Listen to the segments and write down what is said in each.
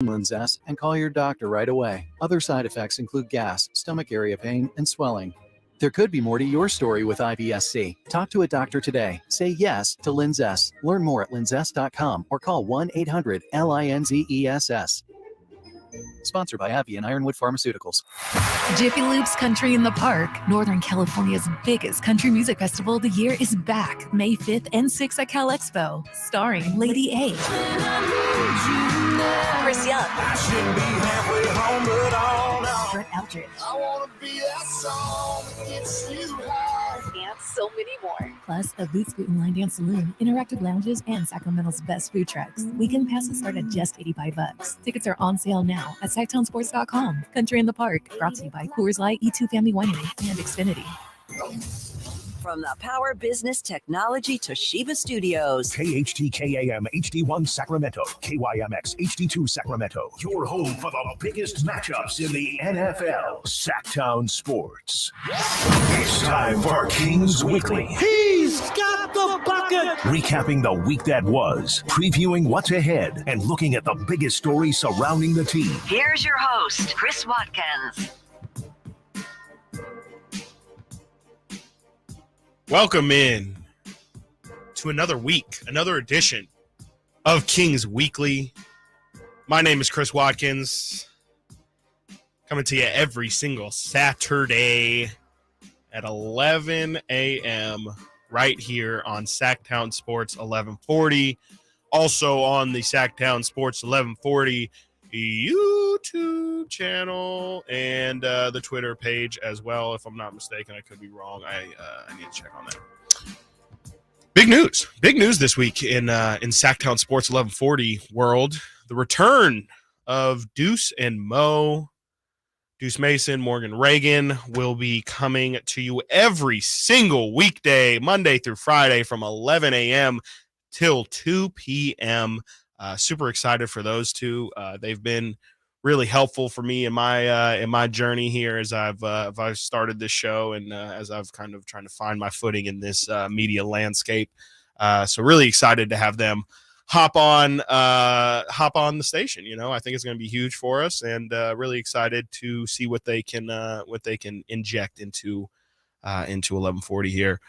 Linzess and call your doctor right away. Other side effects include gas, stomach area pain, and swelling. There could be more to your story with IBS-C. Talk to a doctor today. Say yes to Linzess. Learn more at linzess.com or call 1-800-LINZESS. Sponsored by AbbVie and Ironwood Pharmaceuticals. Jiffy Lube's Country in the Park, Northern California's biggest country music festival of the year, is back May 5th and 6th at Cal Expo, starring Lady A, Chris Young, Brett Eldridge, and so many more. Plus, a Boots Boot and Line Dance Saloon, interactive lounges, and Sacramento's best food trucks. Weekend passes start at just $85. Tickets are on sale now at SactownSports.com. Country in the Park, brought to you by Coors Light, E2 Family Winery, and Xfinity. From the Power Business Technology Toshiba Studios. KHTKAM HD1 Sacramento, KYMX HD2 Sacramento. Your home for the biggest matchups in the NFL. Sacktown Sports. It's time for Kings Weekly. He's got the bucket! Recapping the week that was, previewing what's ahead, and looking at the biggest stories surrounding the team. Here's your host, Chris Watkins. Welcome in to another week, another edition of Kings Weekly. My name is Chris Watkins, coming to you every single Saturday at 11 a.m. right here on Sacktown Sports 1140. Also on the Sacktown Sports 1140 YouTube channel and the Twitter page as well. If I'm not mistaken, I could be wrong. I need to check on that. Big news this week in Sacktown Sports 1140 world. The return of Deuce and Mo. Deuce Mason, Morgan Reagan will be coming to you every single weekday, Monday through Friday from 11 a.m. till 2 p.m. Super excited for those two. They've been really helpful for me in my journey here as I've started this show and as I've kind of trying to find my footing in this media landscape. So really excited to have them hop on the station. You know, I think it's going to be huge for us, and really excited to see what they can inject into 1140 here.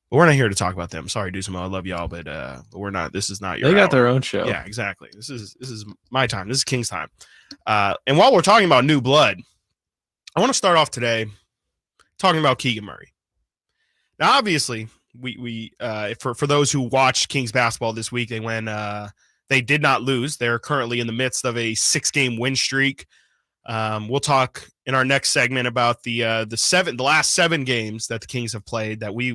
But we're not here to talk about them. Sorry, Deuce and Mo, I love y'all, but we're not. This is not your. They got hour. their own show. Yeah, exactly. This is my time. This is King's time. And while we're talking about new blood, I want to start off today talking about Keegan Murray. Now, obviously, we for those who watched Kings basketball this week, they did not lose. They're currently in the midst of a 6-game win streak. We'll talk in our next segment about the last 7 games that the Kings have played that we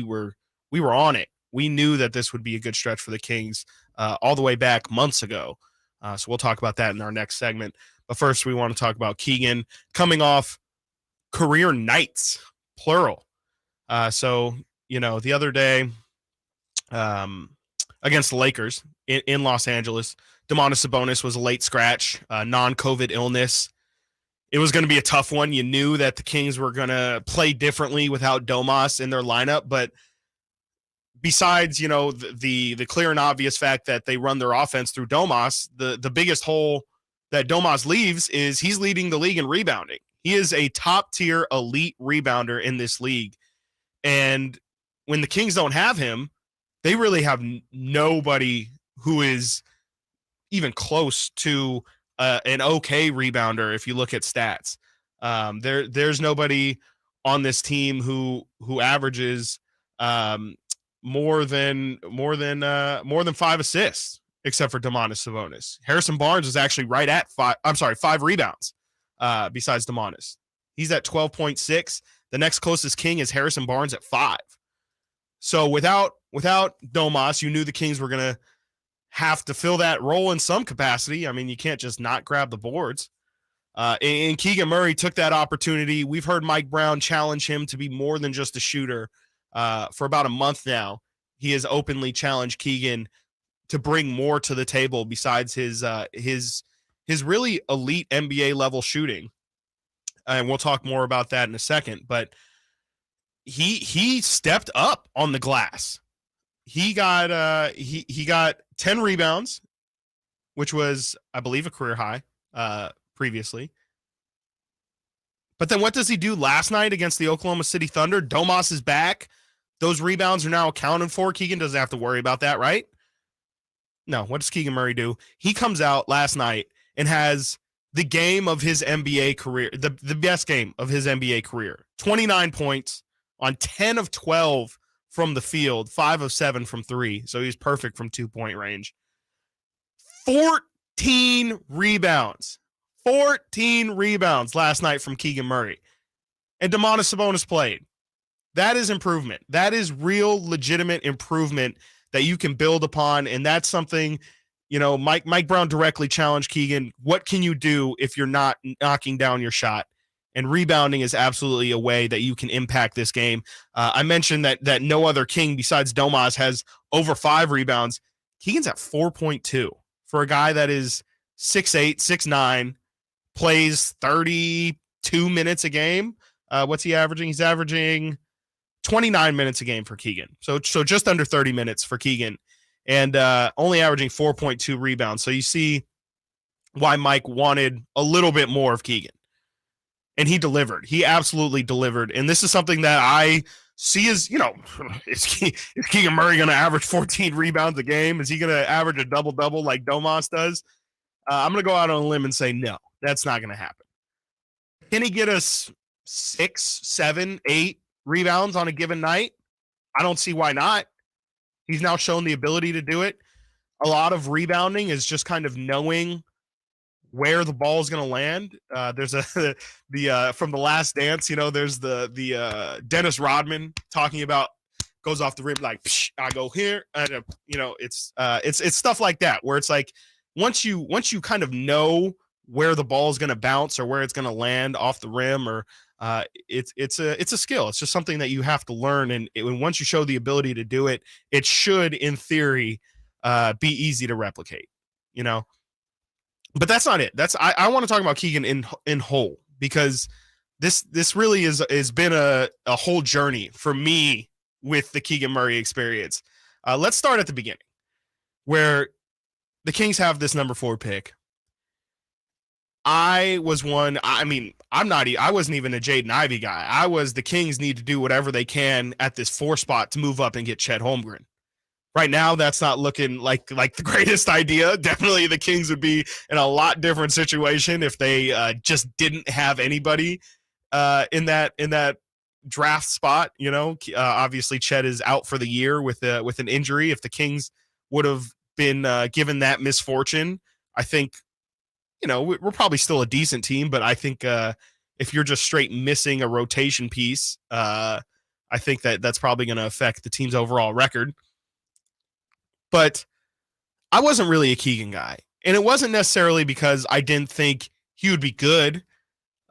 were on it. We knew that this would be a good stretch for the Kings all the way back months ago. So we'll talk about that in our next segment. But first, we want to talk about Keegan coming off career nights, plural. So, you know, the other day against the Lakers in Los Angeles, Domantas Sabonis was a late scratch, non-COVID illness. It was going to be a tough one. You knew that the Kings were going to play differently without Domas in their lineup, but besides, you know, the clear and obvious fact that they run their offense through Domas, the biggest hole that Domas leaves is he's leading the league in rebounding. He is a top-tier elite rebounder in this league. And when the Kings don't have him, they really have nobody who is even close to an okay rebounder if you look at stats. There's nobody on this team who averages more than 5 assists except for Domantas Sabonis. Harrison Barnes is actually right at 5 rebounds besides Domantas. He's at 12.6. The next closest King is Harrison Barnes at 5. So without Domas, you knew the Kings were going to have to fill that role in some capacity. I mean, you can't just not grab the boards. And Keegan Murray took that opportunity. We've heard Mike Brown challenge him to be more than just a shooter for about a month now. He has openly challenged Keegan to bring more to the table besides his really elite NBA level shooting. And we'll talk more about that in a second. But he stepped up on the glass. He got 10 rebounds which was, I believe, a career high previously. But then what does he do last night against the Oklahoma City Thunder? Domas is back. Those rebounds are now accounted for. Keegan doesn't have to worry about that, right? No. What does Keegan Murray do? He comes out last night and has the game of his NBA career, the best game of his NBA career. 29 points on 10 of 12 from the field, 5 of 7 from 3. So he's perfect from 2-point range. 14 rebounds. 14 rebounds last night from Keegan Murray. And Domantas Sabonis played. That is improvement. That is real, legitimate improvement that you can build upon. And that's something, Mike Brown directly challenged Keegan. What can you do if you're not knocking down your shot? And rebounding is absolutely a way that you can impact this game. I mentioned that no other King besides Domas has over 5 rebounds. Keegan's at 4.2 for a guy that is 6'8", 6'9", plays 32 minutes a game. What's he averaging? He's averaging 29 minutes a game for Keegan. So just under 30 minutes for Keegan, and only averaging 4.2 rebounds. So you see why Mike wanted a little bit more of Keegan. And he delivered. He absolutely delivered. And this is something that I see as, is Keegan Murray going to average 14 rebounds a game? Is he going to average a double-double like Domas does? I'm going to go out on a limb and say no, that's not going to happen. Can he get us 6, 7, 8 rebounds on a given night? I don't see why not. He's now shown the ability to do it. A lot of rebounding is just kind of knowing where the ball is going to land. There's from The Last Dance, there's the Dennis Rodman talking about goes off the rim like I go here, and it's stuff like that where it's like once you kind of know where the ball is going to bounce or where it's going to land off the rim, or it's a skill. It's just something that you have to learn, and once you show the ability to do it, it should in theory be easy to replicate. But that's not it. I want to talk about Keegan in whole, because this really has been a whole journey for me with the Keegan Murray experience. Let's start at the beginning, where the Kings have this number 4 pick. I wasn't even a Jaden Ivey guy. I was the Kings need to do whatever they can at this 4 spot to move up and get Chet Holmgren. Right now, that's not looking like the greatest idea. Definitely the Kings would be in a lot different situation if they just didn't have anybody in that draft spot. Obviously Chet is out for the year with an injury. If the Kings would have been given that misfortune, I think, we're probably still a decent team, but I think if you're just straight missing a rotation piece, I think that's probably going to affect the team's overall record. But I wasn't really a Keegan guy, and it wasn't necessarily because I didn't think he would be good.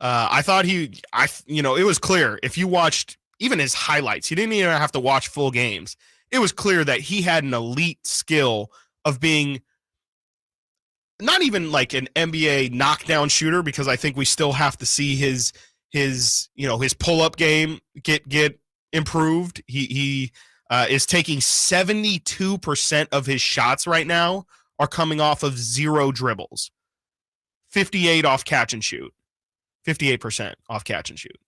I thought it was clear if you watched even his highlights, you didn't even have to watch full games. It was clear that he had an elite skill of being not even like an NBA knockdown shooter, because I think we still have to see his pull-up game get improved. He is taking 72% of his shots right now are coming off of 0 dribbles. 58 off catch and shoot. 58% off catch and shoot.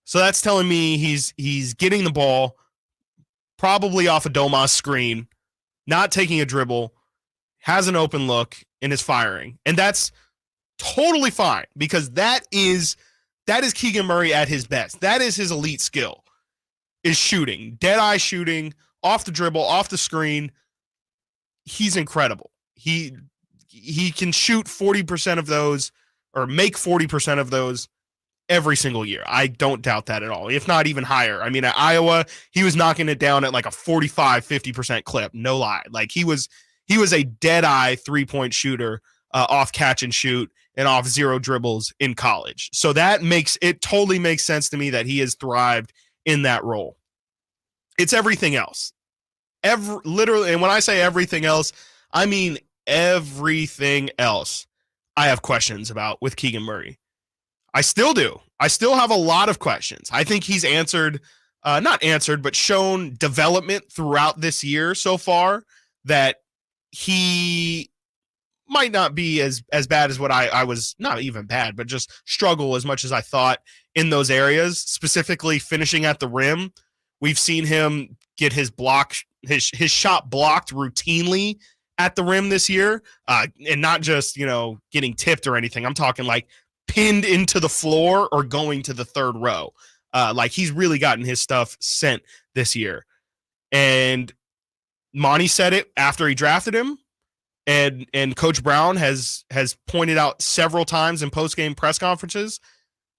So that's telling me he's getting the ball probably off a Domas screen, not taking a dribble, has an open look, and is firing. And that's totally fine, because that is Keegan Murray at his best. That is his elite skill, is shooting, dead-eye shooting, off the dribble, off the screen. He's incredible. He can shoot 40% of those, or make 40% of those every single year. I don't doubt that at all, if not even higher. I mean, at Iowa, he was knocking it down at like a 45-50% clip, no lie. Like he was a dead-eye 3-point shooter off catch and shoot and off 0 dribbles in college. So that totally makes sense to me that he has thrived in that role. It's everything else. Literally, and when I say everything else, I mean everything else I have questions about with Keegan Murray. I still do. I still have a lot of questions. I think he's not answered, but shown development throughout this year so far, that he might not be as bad as what I was, not even bad, but just struggle as much as I thought in those areas, specifically finishing at the rim. We've seen him get his shot blocked routinely at the rim this year, and not just, getting tipped or anything. I'm talking like pinned into the floor or going to the third row. Like he's really gotten his stuff sent this year. And Monty said it after he drafted him. And Coach Brown has pointed out several times in post-game press conferences,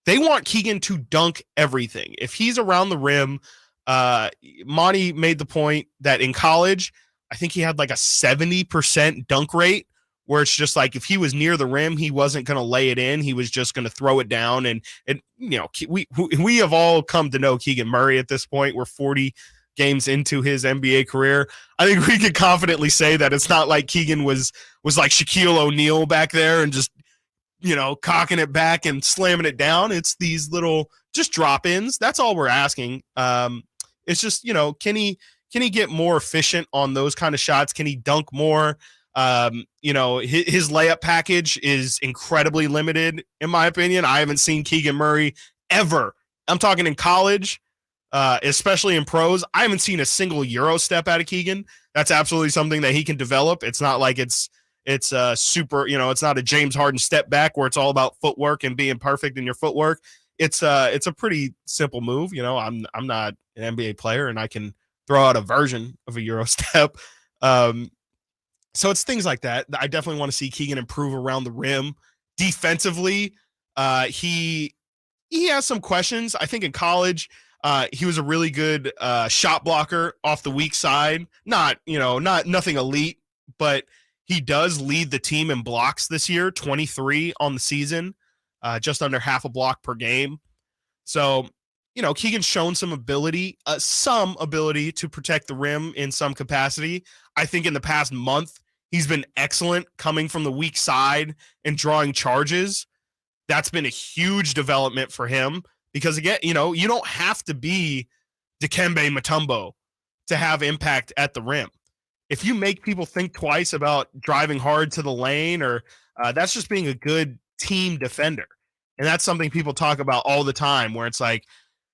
they want Keegan to dunk everything. If he's around the rim, Monty made the point that in college, I think he had like a 70% dunk rate, where it's just like if he was near the rim, he wasn't going to lay it in. He was just going to throw it down. And we have all come to know Keegan Murray at this point. We're 40 games into his NBA career. I think we could confidently say that it's not like Keegan was like Shaquille O'Neal back there and just, cocking it back and slamming it down. It's these little just drop-ins. That's all we're asking. It's just, can he get more efficient on those kind of shots? Can he dunk more? His layup package is incredibly limited, in my opinion. I haven't seen Keegan Murray ever. I'm talking in college, especially in pros. I haven't seen a single Euro step out of Keegan. That's absolutely something that he can develop. It's not like it's super, it's not a James Harden step back where it's all about footwork and being perfect in your footwork. It's a pretty simple move. I'm not an NBA player and I can throw out a version of a Euro step. So it's things like that. I definitely want to see Keegan improve around the rim. Defensively, he has some questions. I think in college, he was a really good shot blocker off the weak side. Nothing elite, but he does lead the team in blocks this year, 23 on the season, just under half a block per game. So, Keegan's shown some ability to protect the rim in some capacity. I think in the past month, he's been excellent coming from the weak side and drawing charges. That's been a huge development for him because, again, you don't have to be Dikembe Mutombo to have impact at the rim. If you make people think twice about driving hard to the lane, or that's just being a good team defender. And that's something people talk about all the time, where it's like,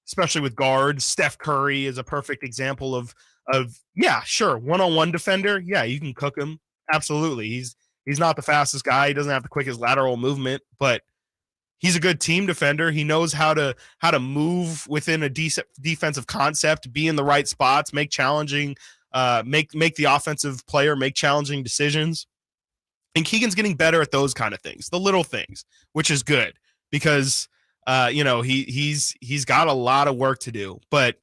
especially with guards, Steph Curry is a perfect example of yeah, sure, one-on-one defender. Yeah, you can cook him. Absolutely. He's not the fastest guy. He doesn't have the quickest lateral movement, but he's a good team defender. He knows how to move within a decent defensive concept, be in the right spots, make challenging, make the offensive player make challenging decisions. And Keegan's getting better at those kind of things, the little things, which is good because he's got a lot of work to do. But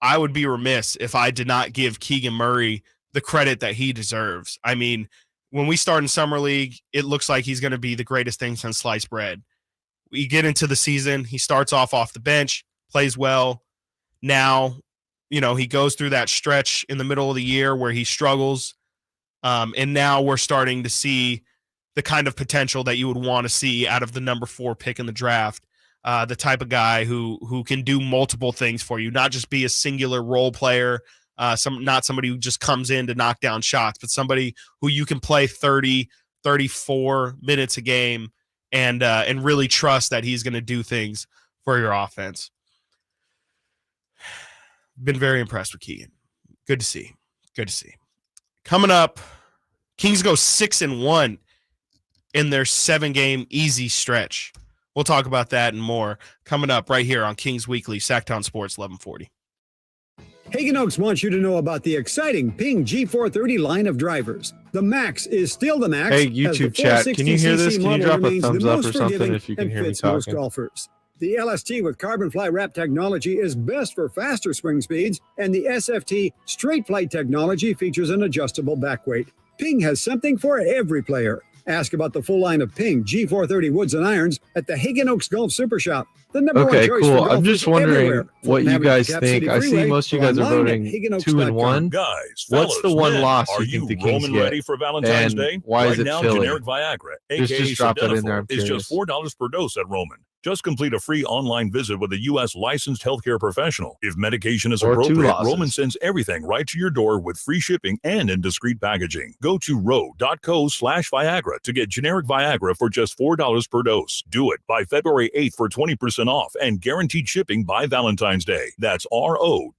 I would be remiss if I did not give Keegan Murray the credit that he deserves. I mean, when we start in Summer League, it looks like he's going to be the greatest thing since sliced bread. We get into the season, he starts off the bench, plays well. Now, he goes through that stretch in the middle of the year where he struggles. And now we're starting to see the kind of potential that you would want to see out of the number 4 pick in the draft. The type of guy who can do multiple things for you, not just be a singular role player, not somebody who just comes in to knock down shots, but somebody who you can play 30, 34 minutes a game and really trust that he's going to do things for your offense. Been very impressed with Keegan. Good to see. Coming up, Kings go 6-1 in their 7-game easy stretch. We'll talk about that and more coming up right here on Kings Weekly, Sacktown Sports 1140. Hagen Oaks wants you to know about the exciting Ping G430 line of drivers. The Max is still the Max. Hey, YouTube chat, can you hear this? Can you drop a thumbs up or something if you can hear me talking? Golfers. The LST with carbon fly wrap technology is best for faster swing speeds, and the SFT straight flight technology features an adjustable back weight. Ping has something for every player. Ask about the full line of Ping G430 woods and irons at the Hagen Oaks Golf Super Shop. The number one Okay, choice cool. for I'm just golfers wondering everywhere. what you Navigate guys Cap think. City I see Freeway most of you or guys are online at voting HeganOaks.com. 2-1. Guys, What's the one men, loss are you think the rolling Kings get? ready for Valentine's And Day? why is Right it now, Philly? generic Viagra, aka Just drop that in there. I'm sildenafil, is just curious. $4 per dose at Roman. Just complete a free online visit with a U.S. licensed healthcare professional. If medication is Or two appropriate, losses. Roman sends everything right to your door with free shipping and in discreet packaging. Go to ro.co/Viagra to get generic Viagra for just $4 per dose. Do it by February 8th for 20% off and guaranteed shipping by Valentine's Day. That's ro.co/Viagra.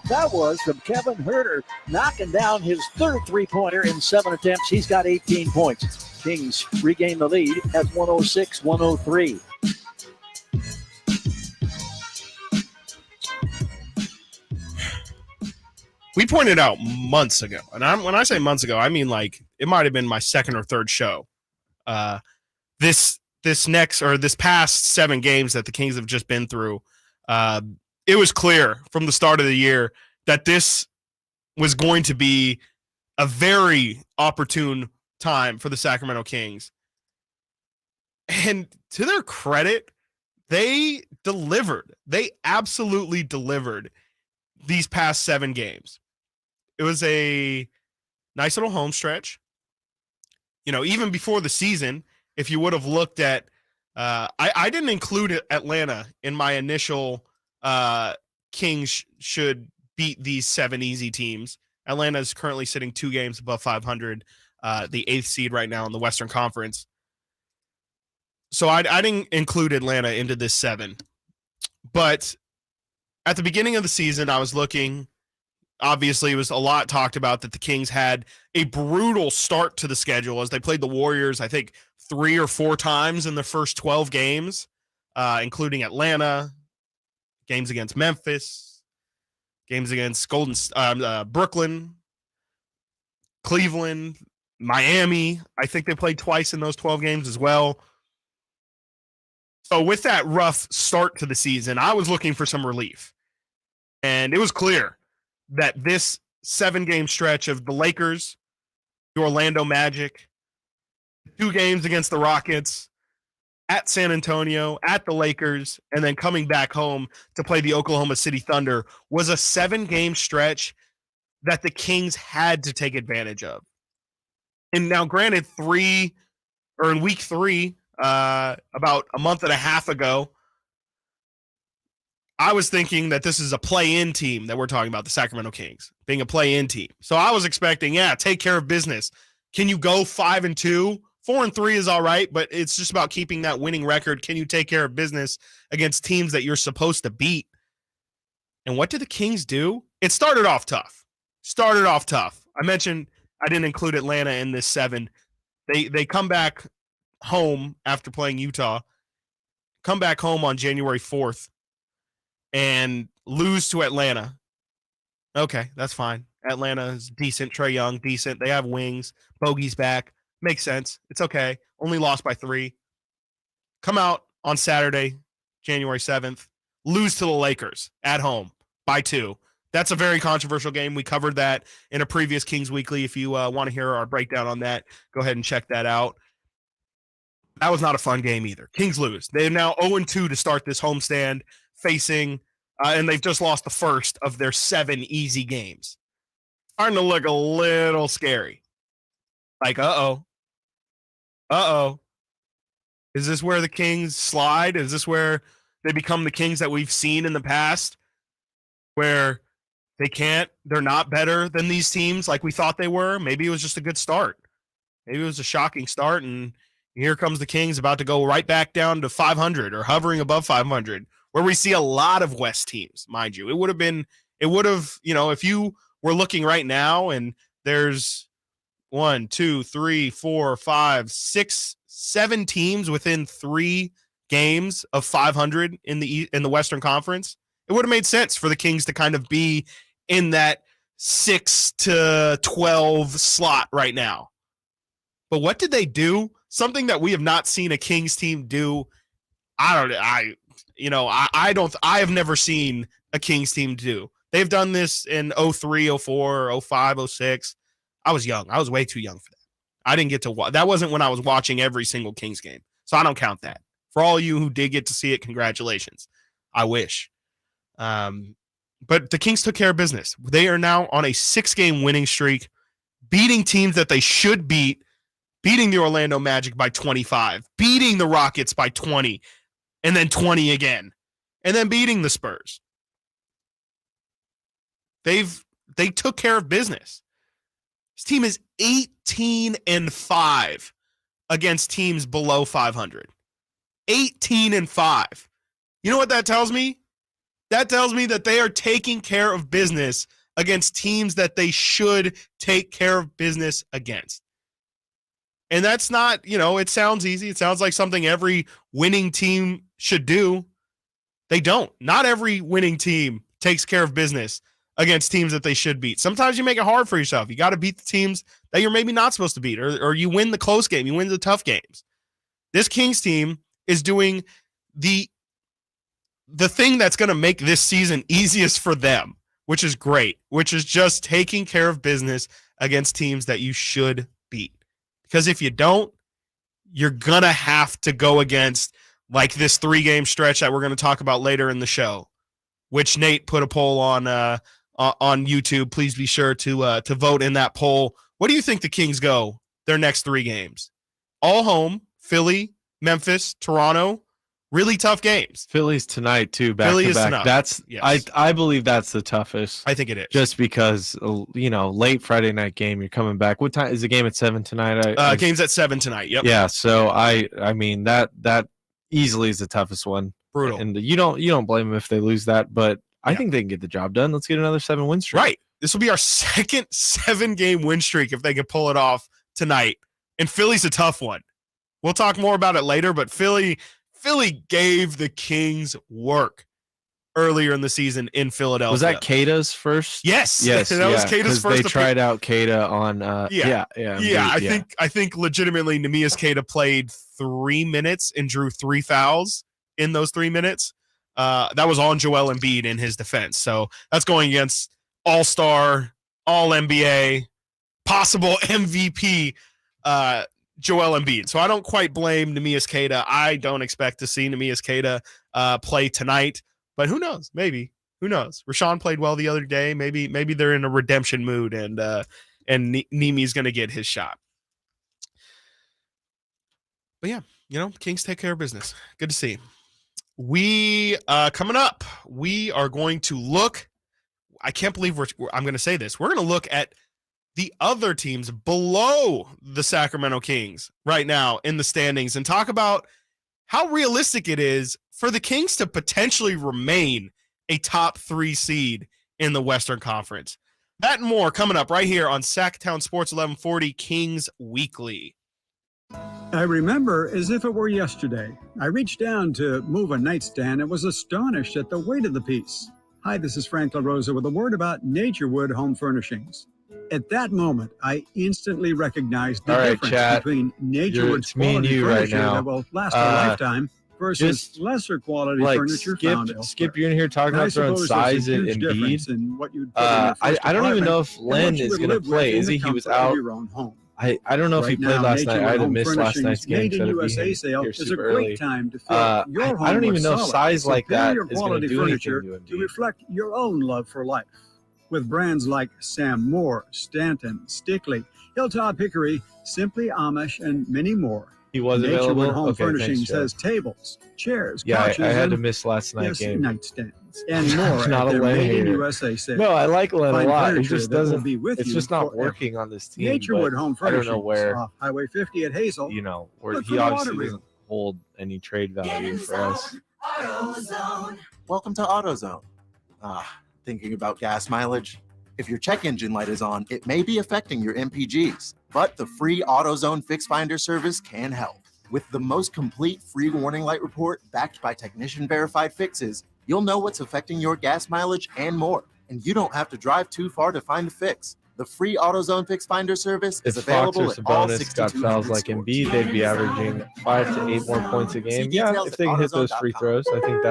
That was from Kevin Herter, knocking down his third three-pointer in 7 attempts. He's got 18 points. Kings regain the lead at 106-103. We pointed out months ago, and when I say months ago, I mean like it might have been my second or third show. This past 7 games that the Kings have just been through, it was clear from the start of the year that this was going to be a very opportune time for the Sacramento Kings. And to their credit, they delivered. They absolutely delivered these past 7 games. It was a nice little home stretch. You know, even before the season, if you would have looked at, I didn't include Atlanta in my initial Kings should beat these 7 easy teams. Atlanta is currently sitting 2 games above 500, the 8th seed right now in the Western Conference. So I didn't include Atlanta into this 7. But at the beginning of the season, I was looking. Obviously, it was a lot talked about that the Kings had a brutal start to the schedule as they played the Warriors, I think, 3 or 4 times in the first 12 games, including Atlanta, games against Memphis, games against Brooklyn, Cleveland, Miami. I think they played twice in those 12 games as well. So with that rough start to the season, I was looking for some relief. And it was clear that this 7-game stretch of the Lakers, the Orlando Magic, 2 games against the Rockets, at San Antonio, at the Lakers, and then coming back home to play the Oklahoma City Thunder was a 7-game stretch that the Kings had to take advantage of. And now, granted, in week 3, about a month and a half ago, I was thinking that this is a play-in team that we're talking about, the Sacramento Kings, being a play-in team. So I was expecting, take care of business. Can you go 5-2? 4-3 is all right, but it's just about keeping that winning record. Can you take care of business against teams that you're supposed to beat? And what did the Kings do? It started off tough. I mentioned I didn't include Atlanta in this 7. They come back home after playing Utah, come back home on January 4th, and lose to Atlanta. Okay, that's fine. Atlanta is decent. Trae Young, decent. They have wings. Bogey's back. Makes sense. It's okay. Only lost by 3. Come out on Saturday, January 7th. Lose to the Lakers at home by 2. That's a very controversial game. We covered that in a previous Kings Weekly. If you want to hear our breakdown on that, go ahead and check that out. That was not a fun game either. Kings lose. They are now 0-2 to start this homestand, facing, and they've just lost the first of their 7 easy games. Starting to look a little scary. Like, uh-oh. Is this where the Kings slide? Is this where they become the Kings that we've seen in the past? Where they're not better than these teams like we thought they were? Maybe it was just a good start. Maybe it was a shocking start, and here comes the Kings about to go right back down to 500 or hovering above 500, where we see a lot of West teams, mind you. It would have, if you were looking right now and there's 1, 2, 3, 4, 5, 6, 7 teams within 3 games of 500 in the Western Conference, it would have made sense for the Kings to kind of be in that 6 to 12 slot right now. But what did they do something that we have not seen a Kings team do. I have never seen a Kings team do. They've done this in 03, 04, 05, 06. I was young. I was way too young for that. I didn't get to watch. That wasn't when I was watching every single Kings game. So I don't count that. For all you who did get to see it, congratulations. I wish. But the Kings took care of business. They are now on a 6-game winning streak, beating teams that they should beat, beating the Orlando Magic by 25, beating the Rockets by 20, and then 20 again, and then beating the Spurs. They took care of business. This team is 18-5 against teams below 500. 18-5. You know what that tells me? That tells me that they are taking care of business against teams that they should take care of business against. And that's not, it sounds easy. It sounds like something every winning team should do. They don't. Not every winning team takes care of business against teams that they should beat. Sometimes you make it hard for yourself. You got to beat the teams that you're maybe not supposed to beat, or you win the close game. You win the tough games. This Kings team is doing the thing that's going to make this season easiest for them, which is great, which is just taking care of business against teams that you should beat. Because if you don't, you're going to have to go against like this 3-game stretch that we're going to talk about later in the show, which Nate put a poll on YouTube. Please be sure to vote in that poll. What do you think the Kings go their next 3 games? All home, Philly, Memphis, Toronto. Really tough games. Philly's tonight too, back Philly to is back. tonight. That's Yes. I believe that's the toughest. I think it is. Just because late Friday night game, you're coming back. What time is the game at 7 tonight? Game's at 7 tonight. Yep. Yeah, so I mean that easily is the toughest one. Brutal. And you don't blame them if they lose that, but I think they can get the job done. Let's get another 7-win streak. Right. This will be our second 7-game win streak if they can pull it off tonight. And Philly's a tough one. We'll talk more about it later, but Philly gave the Kings work earlier in the season in Philadelphia. Was that Kata's first? Yes. Yes. That was Kata's first. They tried out Kata on I think legitimately Neemias Queta played 3 minutes and drew 3 fouls in those 3 minutes. That was on Joel Embiid in his defense. So that's going against All-Star, All-NBA, possible MVP Joel Embiid. So I don't quite blame Neemias Queta. I don't expect to see Neemias Queta play tonight, but who knows? Maybe. Who knows? Rashawn played well the other day. Maybe they're in a redemption mood and Nemi's going to get his shot. But yeah, Kings take care of business. Good to see. We coming up, we are going to look. I can't believe I'm going to say this. We're going to look at the other teams below the Sacramento Kings right now in the standings and talk about how realistic it is for the Kings to potentially remain a top 3 seed in the Western Conference. That and more coming up right here on Sacktown Sports 1140 Kings Weekly. I remember as if it were yesterday. I reached down to move a nightstand and was astonished at the weight of the piece. Hi, this is Frank LaRosa with a word about Naturewood Home Furnishings. At that moment, I instantly recognized the difference between Naturewood's quality furniture that will last a lifetime versus lesser quality furniture found elsewhere. Skip, you're in here talking about throwing size and Embiid. I don't even know if Len is going to play. Is he? He was out. I don't know if he played last night. I had to miss last night's game. Made in USA sale is a great time to fill your home I don't even know if solid, size like that is going to do furniture anything to reflect your own love for life. With brands like Sam Moore, Stanton, Stickley, Hilltop Hickory, Simply Amish, and many more. He was Naturewood available. Home Okay, Furnishings thanks, has tables, chairs, yeah, couches, I had to and miss last night's game. nightstands, and more Not at a their Len Made in hater. USA sale. No, I like Len a Find lot. It furniture just that will doesn't. be with It's you just not forever. working on this team. Naturewood but Home I don't Furnishings know where. off Highway 50 at Hazel. Where Look he for obviously Waterville. doesn't hold any trade value for us. Welcome to AutoZone. Thinking about gas mileage? If your check engine light is on, it may be affecting your MPGs, but the free AutoZone Fix Finder service can help. With the most complete free warning light report backed by technician-verified fixes, you'll know what's affecting your gas mileage and more, and you don't have to drive too far to find a fix. The free AutoZone Fix Finder service is If available Fox or at all Sabonis 62 got fouls like stores. Embiid, they'd be averaging 5 to 8 more points a game. See Yeah, details if they can hit those free AutoZone.com. throws, I think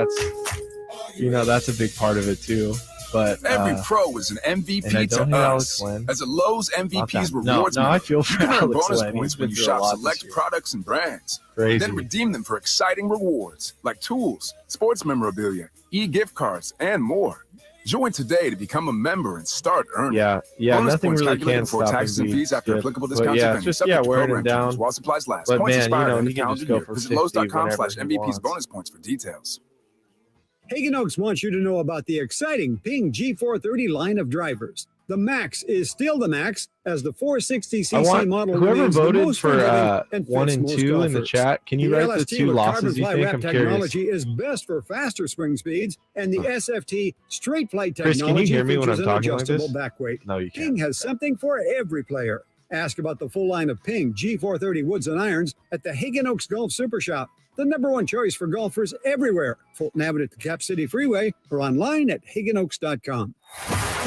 that's a big part of it too. But every pro is an MVP and I don't to hate us. Alex Len. As a Lowe's MVP's rewards I feel you for can earn Alex bonus Len. points He's when been you through a shop lot select this year. products and brands. Crazy. Then redeem them for exciting rewards like tools, sports memorabilia, e-gift cards, and more. Join today to become a member and start earning. Yeah, Bonus nothing points really calculated can before stop taxes and Embiid. fees after applicable But discounts. yeah, and it's just subject to wearing him program changes down. while supplies last. But Points man, expire at he end can calendar just go year. for Visit 50 whenever he Lowe's.com/MVP's wants. bonus points for details. Hagen Oaks wants you to know about the exciting Ping G430 line of drivers. The Max is still the Max, as the 460cc model whoever remains the voted most for forgiving and 1 fits and most 2 in the golfers. chat. Can you write the LST 2 with losses carbon you fly think? wrap I'm curious. technology is best for faster swing speeds, and the SFT straight flight Chris, technology can you hear me when features I'm an talking like adjustable this? back weight. No, you can't. Ping has something for every player. Ask about the full line of Ping G430 woods and irons at the Hagen Oaks Golf Super Shop, the #1 choice for golfers everywhere. Fulton Avenue at the Cap City Freeway or online at HagenOaks.com.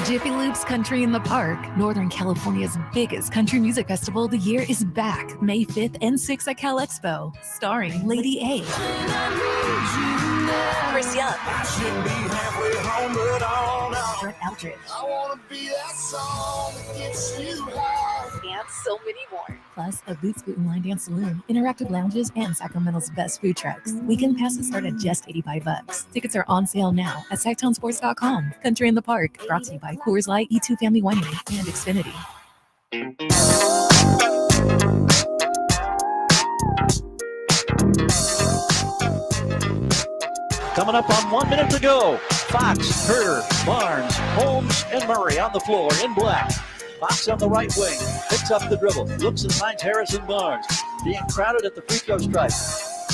Jiffy Lube's Country in the Park, Northern California's biggest country music festival of the year, is back May 5th and 6th at Cal Expo, starring Lady A, Chris Young, Brett Eldridge, and so many more. Plus, a Boots Boot and Line Dance Saloon, interactive lounges, and Sacramento's best food trucks. Weekend passes start at just $85. Tickets are on sale now at SactownSports.com. Country in the Park, brought to you by Coors Light, E2 Family Winery, and Xfinity. Coming up on 1 minute to go. Fox, Herter, Barnes, Holmes, and Murray on the floor in black. Fox on the right wing, picks up the dribble, looks and finds Harrison Barnes, being crowded at the free throw stripe.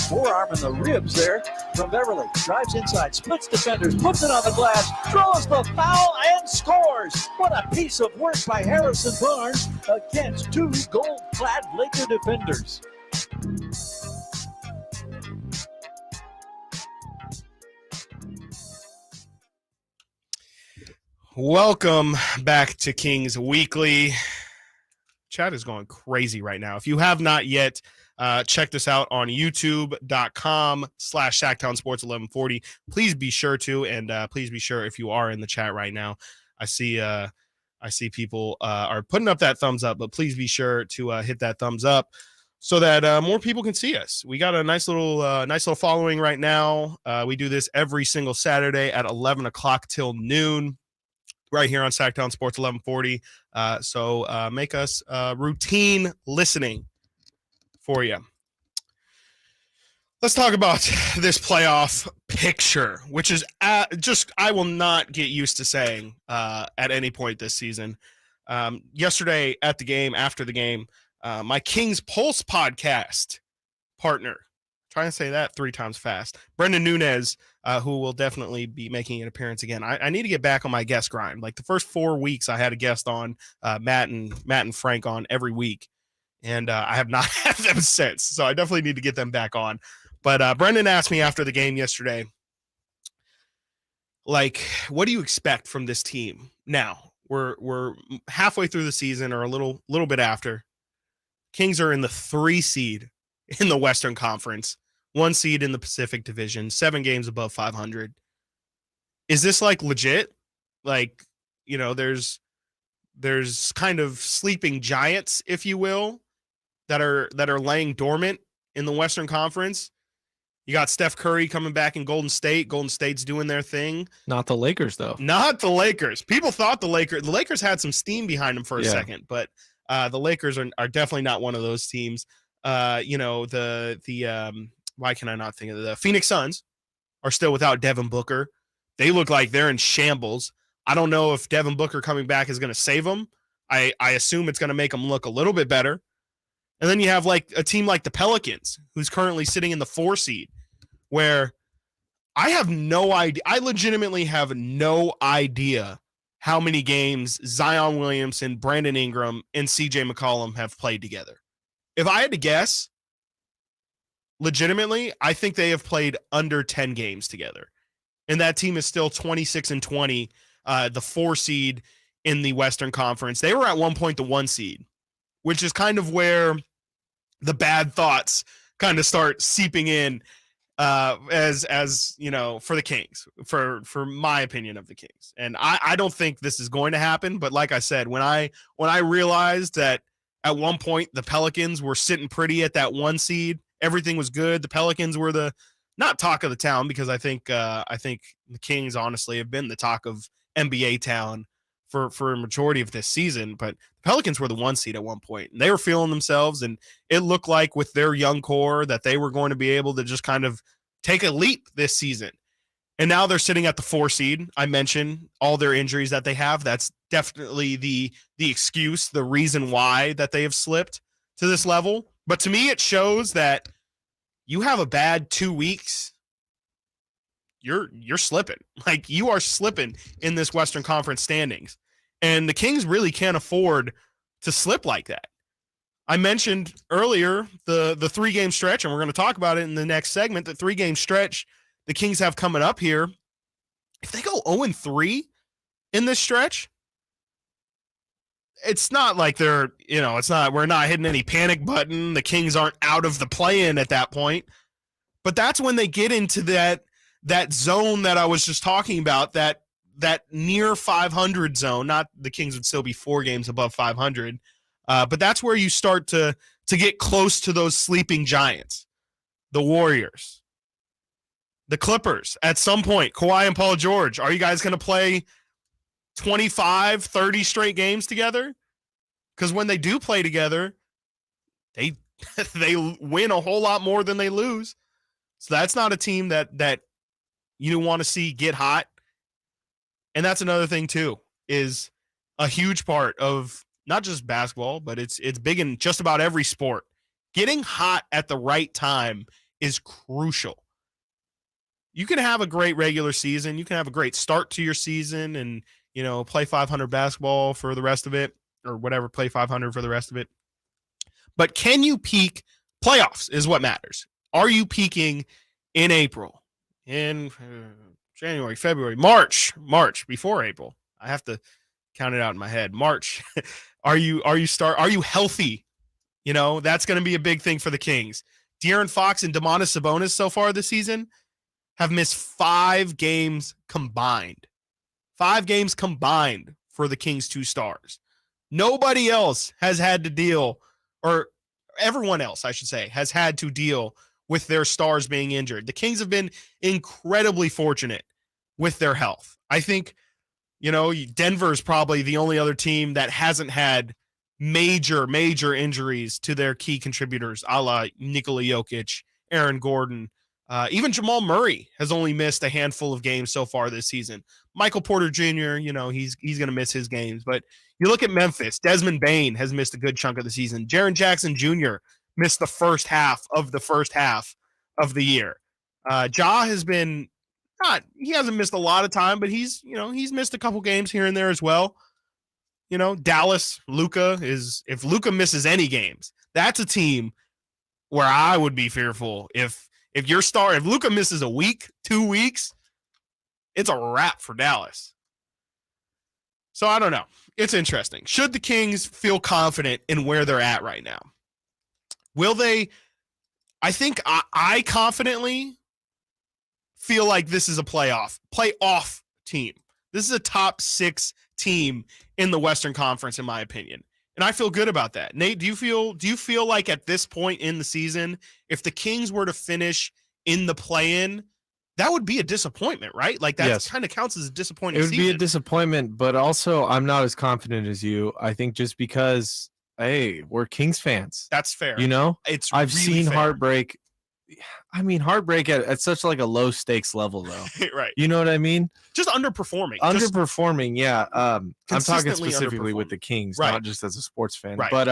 Forearm in the ribs there from Beverly. Drives inside, splits defenders, puts it on the glass, throws the foul, and scores. What a piece of work by Harrison Barnes against 2 gold-clad Laker defenders. Welcome back to Kings Weekly. Chat is going crazy right now. If you have not yet, check this out on youtube.com/SacktownSports1140. Please be sure to, and please be sure if you are in the chat right now. I see people are putting up that thumbs up, but please be sure to hit that thumbs up so that more people can see us. We got a nice little following right now. We do this every single Saturday at 11 o'clock till noon. Right here on Sacktown Sports 1140. So make us routine listening for you. Let's talk about this playoff picture, which is I will not get used to saying at any point this season. Yesterday at the game, after the game, my Kings Pulse podcast partner, trying to say that 3 times fast, Brendan Nunez, who will definitely be making an appearance again. I need to get back on my guest grind. Like the first 4 weeks, I had a guest on, Matt and Frank on every week, and I have not had them since. So I definitely need to get them back on. But Brendan asked me after the game yesterday, like, what do you expect from this team now? We're halfway through the season, or a little bit after. Kings are in the 3 seed in the Western Conference. 1 seed in the Pacific Division, 7 games above 500. Is this like legit? Like, you know, there's kind of sleeping giants, if you will, that are laying dormant in the Western Conference. You got Steph Curry coming back in Golden State. Golden State's doing their thing. Not the Lakers, though. Not the Lakers. People thought the Lakers had some steam behind them for a second, but the Lakers are definitely not one of those teams. You know, why can I not think of the Phoenix Suns are still without Devin Booker. They look like they're in shambles. I don't know if Devin Booker coming back is going to save them. I assume it's going to make them look a little bit better. And then you have like a team like the Pelicans, who's currently sitting in the 4 seed, where I have no idea. I legitimately have no idea how many games Zion Williamson, Brandon Ingram, and CJ McCollum have played together. If I had to guess, legitimately, I think they have played under 10 games together. And that team is still 26-20, the 4 seed in the Western Conference. They were at one point the 1 seed, which is kind of where the bad thoughts kind of start seeping in as you know, for the Kings, for my opinion of the Kings. And I don't think this is going to happen, but like I said, when I realized that at one point the Pelicans were sitting pretty at that 1 seed, everything was good. The Pelicans were the not talk of the town, because I think the Kings honestly have been the talk of NBA town for a majority of this season, but the Pelicans were the 1 seed at one point, and they were feeling themselves, and it looked like with their young core that they were going to be able to just kind of take a leap this season. And now they're sitting at the 4 seed. I mentioned all their injuries that they have. That's definitely the excuse, the reason why that they have slipped to this level. But to me, it shows that you have a bad 2 weeks, you're slipping. Like, you are slipping in this Western Conference standings. And the Kings really can't afford to slip like that. I mentioned earlier the 3-game stretch, and we're going to talk about it in the next segment, the 3-game stretch the Kings have coming up here. If they go 0-3 in this stretch, it's not like we're not hitting any panic button. The Kings aren't out of the play-in at that point. But that's when they get into that zone that I was just talking about, that near 500 zone. Not the Kings would still be 4 games above 500, but that's where you start to get close to those sleeping giants, the Warriors, the Clippers. At some point, Kawhi and Paul George, are you guys going to play 25, 30 straight games together? Because when they do play together, they win a whole lot more than they lose. So that's not a team that you want to see get hot. And that's another thing too, is a huge part of not just basketball, but it's big in just about every sport. Getting hot at the right time is crucial. You can have a great regular season. You can have a great start to your season and, play 500 basketball for the rest of it, or whatever, play 500 for the rest of it. But can you peak? Playoffs is what matters. Are you peaking in April, in January, February, March, before April? I have to count it out in my head. March. Are you healthy? That's going to be a big thing for the Kings. De'Aaron Fox and Domantas Sabonis so far this season have missed 5 games combined. 5 games combined for the Kings' 2 stars. Nobody else has had to deal, or everyone else, I should say, has had to deal with their stars being injured. The Kings have been incredibly fortunate with their health. I think, Denver's probably the only other team that hasn't had major injuries to their key contributors, a la Nikola Jokic, Aaron Gordon. Even Jamal Murray has only missed a handful of games so far this season. Michael Porter Jr., he's going to miss his games. But you look at Memphis, Desmond Bane has missed a good chunk of the season. Jaren Jackson Jr. missed the first half of the year. Ja has been he hasn't missed a lot of time, but he's missed a couple games here and there as well. Dallas, Luka if Luka misses any games, that's a team where I would be fearful. If Luka misses a week, 2 weeks, it's a wrap for Dallas. So I don't know. It's interesting. Should the Kings feel confident in where they're at right now? Will they? I think I confidently feel like this is a playoff team. This is a top 6 team in the Western Conference, in my opinion. And I feel good about that. Nate, do you feel like at this point in the season, if the Kings were to finish in the play-in, that would be a disappointment, right? Like that kind of counts as a disappointing season. It would be a disappointment, but also I'm not as confident as you. I think just because, hey, we're Kings fans. That's fair. I've seen heartbreak. I mean, heartbreak at such like a low stakes level, though. Right. You know what I mean? Just underperforming. Yeah. I'm talking specifically with the Kings, not just as a sports fan. Right. But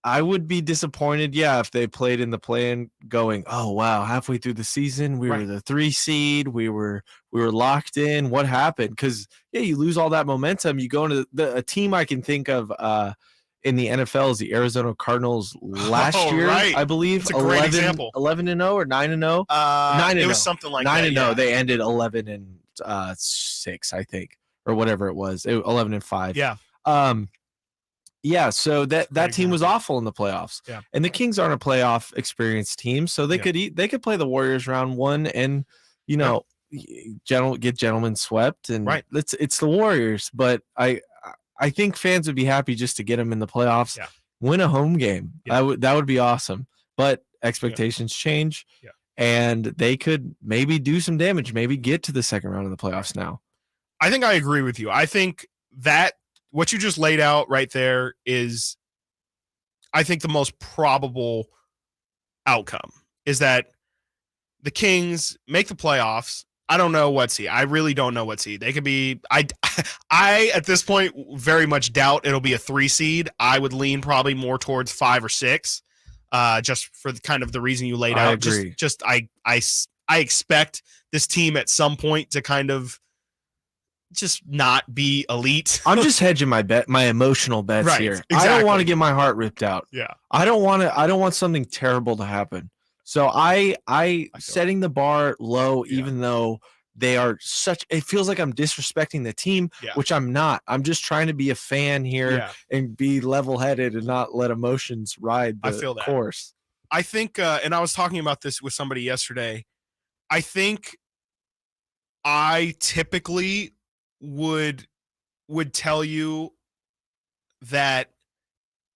I would be disappointed, if they played in the play-in going, oh wow, halfway through the season we were the 3 seed, we were locked in. What happened? Because you lose all that momentum. You go into a team I can think of in the NFL is the Arizona Cardinals last year, I believe. It's a great example. 11-0 or 9-0? 9-0. It was something like 9-0. that. 9-0. They ended 11-6, I think. or whatever it was, 11-5. Yeah. Yeah, so that team was awful in the playoffs. Yeah. And the Kings aren't a playoff experienced team, so they could play the Warriors round 1 and get gentlemen swept, and it's the Warriors, but I think fans would be happy just to get them in the playoffs. Yeah. Win a home game. Yeah. That would be awesome. But expectations change. Yeah. And they could maybe do some damage, maybe get to the second round of the playoffs now. I think I agree with you. I think that what you just laid out right there is, I think, the most probable outcome is that the Kings make the playoffs. I don't know what seed. I really don't know what seed. They could be, I at this point very much doubt it'll be a 3 seed. I would lean probably more towards 5 or 6, just for kind of the reason you laid out. I agree. I expect this team at some point to kind of just not be elite. I'm just hedging my emotional bets here. Exactly. I don't want to get my heart ripped out. Yeah. I don't want something terrible to happen. So I setting the bar low, even though they are it feels like I'm disrespecting the team, which I'm not. I'm just trying to be a fan here and be level-headed and not let emotions ride the course. I think, and I was talking about this with somebody yesterday, I think I typically would tell you that,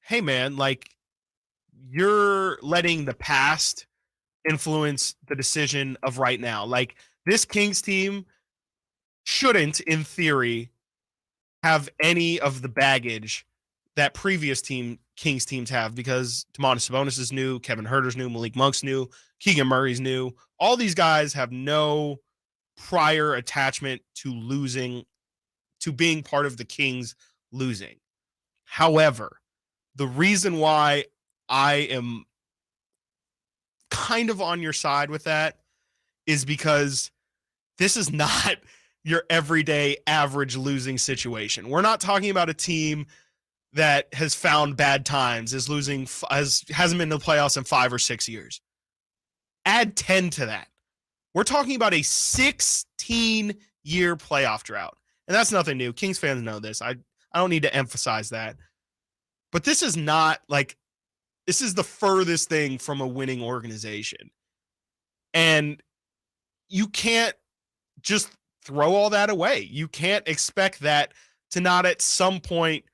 hey man, like, you're letting the past influence the decision of right now. Like, this Kings team shouldn't, in theory, have any of the baggage that previous Kings teams have, because Domantas Sabonis is new, Kevin Huerter's new, Malik Monk's new, Keegan Murray's new. All these guys have no prior attachment to being part of the Kings losing. However, the reason why I am kind of on your side with that is because this is not your everyday average losing situation. We're not talking about a team that has found bad times, hasn't been to the playoffs in 5 or 6 years. Add 10 to that. We're talking about a 16-year playoff drought. And that's nothing new. Kings fans know this. I don't need to emphasize that. But this is not like, this is the furthest thing from a winning organization. And you can't just throw all that away. You can't expect that to not at some point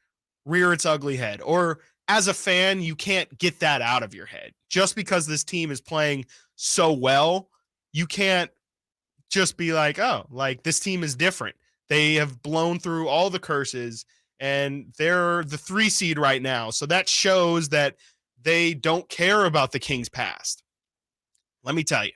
rear its ugly head. Or as a fan, you can't get that out of your head. Just because this team is playing so well, you can't just be like, oh, like, this team is different. They have blown through all the curses and they're the 3 seed right now. So that shows that they don't care about the Kings' past. Let me tell you,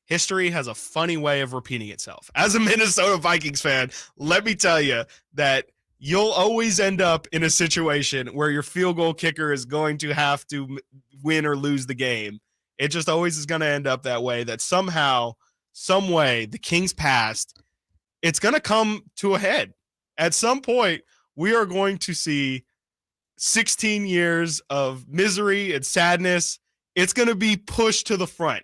history has a funny way of repeating itself. As a Minnesota Vikings fan, let me tell you that you'll always end up in a situation where your field goal kicker is going to have to win or lose the game. It just always is going to end up that way, that somehow, some way, the Kings' past, it's going to come to a head. At some point, we are going to see 16 years of misery and sadness. It's going to be pushed to the front.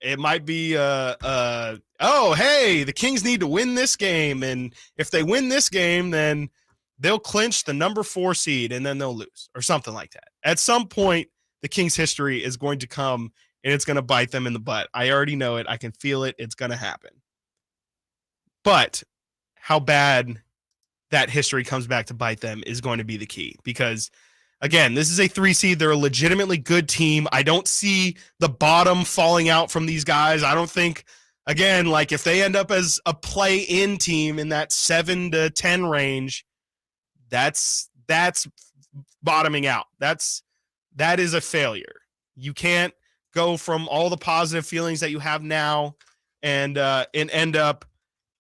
It might be, oh, hey, the Kings need to win this game. And if they win this game, then they'll clinch the number 4 seed and then they'll lose, or something like that. At some point, the Kings' history is going to come and it's going to bite them in the butt. I already know it. I can feel it. It's going to happen. But how bad that history comes back to bite them is going to be the key, because again, this is a 3 seed. They're a legitimately good team. I don't see the bottom falling out from these guys. I don't think, again, like, if they end up as a play-in team in that 7 to 10 range, that's bottoming out. That is a failure. You can't go from all the positive feelings that you have now and end up